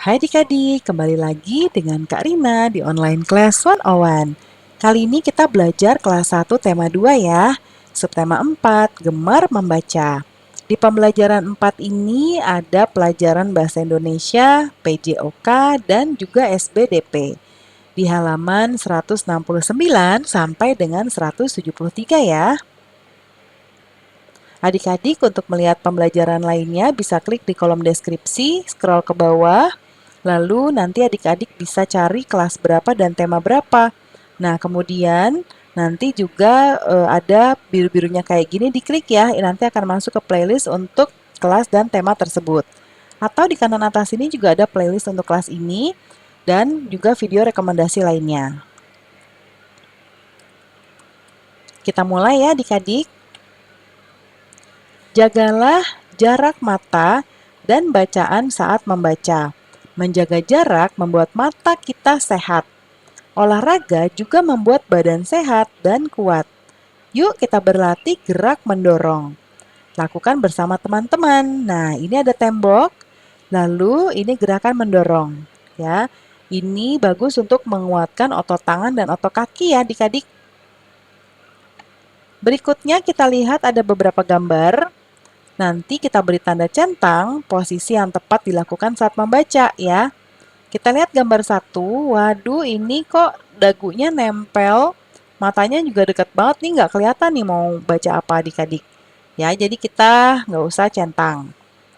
Hai adik-adik, kembali lagi dengan Kak Rina di Online Class 101. Kali ini kita belajar kelas 1 tema 2 ya. Subtema 4, Gemar Membaca. Di pembelajaran 4 ini ada pelajaran Bahasa Indonesia, PJOK, dan juga SBDP. Di halaman 169 sampai dengan 173 ya. Adik-adik untuk melihat pembelajaran lainnya bisa klik di kolom deskripsi, scroll ke bawah, lalu nanti adik-adik bisa cari kelas berapa dan tema berapa. Nah, kemudian nanti juga ada biru-birunya kayak gini, diklik ya, nanti akan masuk ke playlist untuk kelas dan tema tersebut. Atau di kanan atas ini juga ada playlist untuk kelas ini dan juga video rekomendasi lainnya. Kita mulai ya adik-adik. Jagalah jarak mata dan bacaan saat membaca. Menjaga jarak membuat mata kita sehat. Olahraga juga membuat badan sehat dan kuat. Yuk kita berlatih gerak mendorong. Lakukan bersama teman-teman. Nah, ini ada tembok. Lalu ini gerakan mendorong. Ya, ini bagus untuk menguatkan otot tangan dan otot kaki ya adik-adik. Berikutnya kita lihat ada beberapa gambar. Nanti kita beri tanda centang posisi yang tepat dilakukan saat membaca ya. Kita lihat gambar 1, waduh ini kok dagunya nempel, matanya juga dekat banget nih, nggak kelihatan nih mau baca apa adik-adik. Ya, jadi kita nggak usah centang.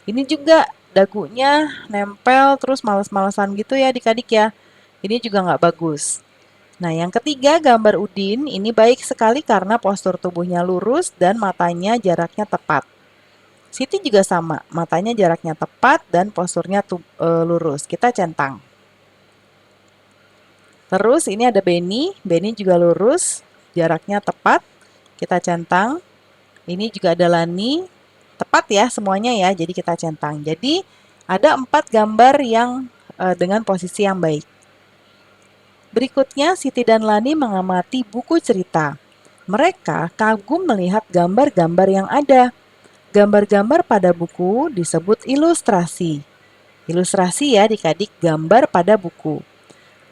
Ini juga dagunya nempel terus males-malesan gitu ya adik-adik ya. Ini juga nggak bagus. Nah, yang ketiga gambar Udin ini baik sekali karena postur tubuhnya lurus dan matanya jaraknya tepat. Siti juga sama, matanya jaraknya tepat dan posturnya lurus. Kita centang. Terus ini ada Beni, Beni juga lurus, jaraknya tepat. Kita centang. Ini juga ada Lani, tepat ya semuanya ya, jadi kita centang. Jadi ada 4 gambar yang dengan posisi yang baik. Berikutnya Siti dan Lani mengamati buku cerita. Mereka kagum melihat gambar-gambar yang ada. Gambar-gambar pada buku disebut ilustrasi. Ilustrasi ya adik-adik, gambar pada buku.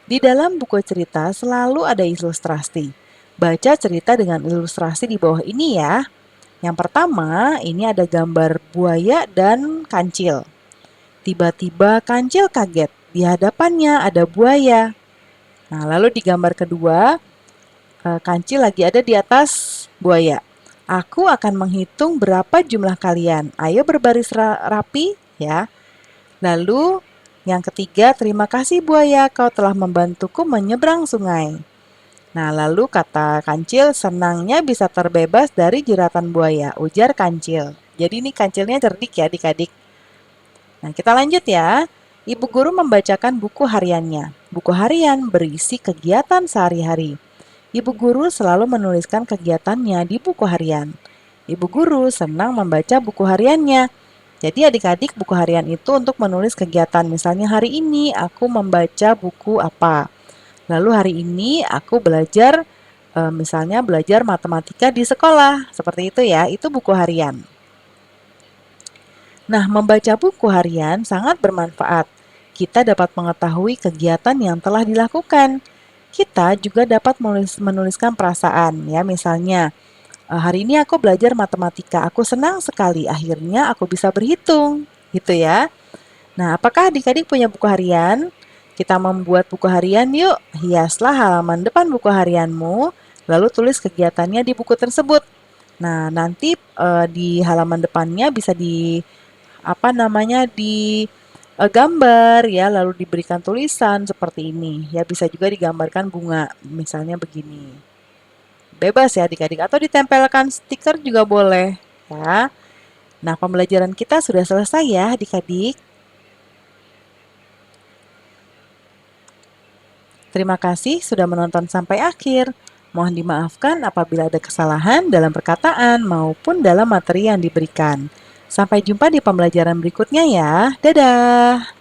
Di dalam buku cerita selalu ada ilustrasi. Baca cerita dengan ilustrasi di bawah ini ya. Yang pertama, ini ada gambar buaya dan kancil. Tiba-tiba kancil kaget. Di hadapannya ada buaya. Nah, lalu di gambar kedua, kancil lagi ada di atas buaya. Aku akan menghitung berapa jumlah kalian. Ayo berbaris rapi ya. Lalu yang ketiga, terima kasih buaya, kau telah membantuku menyeberang sungai. Nah, lalu kata kancil, senangnya bisa terbebas dari jeratan buaya, ujar kancil. Jadi ini kancilnya cerdik ya adik-adik. Nah, kita lanjut ya. Ibu guru membacakan buku hariannya. Buku harian berisi kegiatan sehari-hari. Ibu guru selalu menuliskan kegiatannya di buku harian. Ibu guru senang membaca buku hariannya. Jadi adik-adik buku harian itu untuk menulis kegiatan. Misalnya hari ini aku membaca buku apa. Lalu hari ini aku belajar, misalnya belajar matematika di sekolah. Seperti itu ya, itu buku harian. Nah, membaca buku harian sangat bermanfaat. Kita dapat mengetahui kegiatan yang telah dilakukan. Kita juga dapat menuliskan perasaan ya, misalnya hari ini aku belajar matematika, aku senang sekali, akhirnya aku bisa berhitung, gitu ya. Nah, apakah adik-adik punya buku harian? Kita membuat buku harian yuk, hiaslah halaman depan buku harianmu, lalu tulis kegiatannya di buku tersebut. Nah, nanti di halaman depannya bisa di gambar ya, lalu diberikan tulisan seperti ini. Ya bisa juga digambarkan bunga, misalnya begini. Bebas ya adik-adik, atau ditempelkan stiker juga boleh ya. Nah, pembelajaran kita sudah selesai ya adik-adik. Terima kasih sudah menonton sampai akhir. Mohon dimaafkan apabila ada kesalahan dalam perkataan maupun dalam materi yang diberikan. Sampai jumpa di pembelajaran berikutnya ya. Dadah!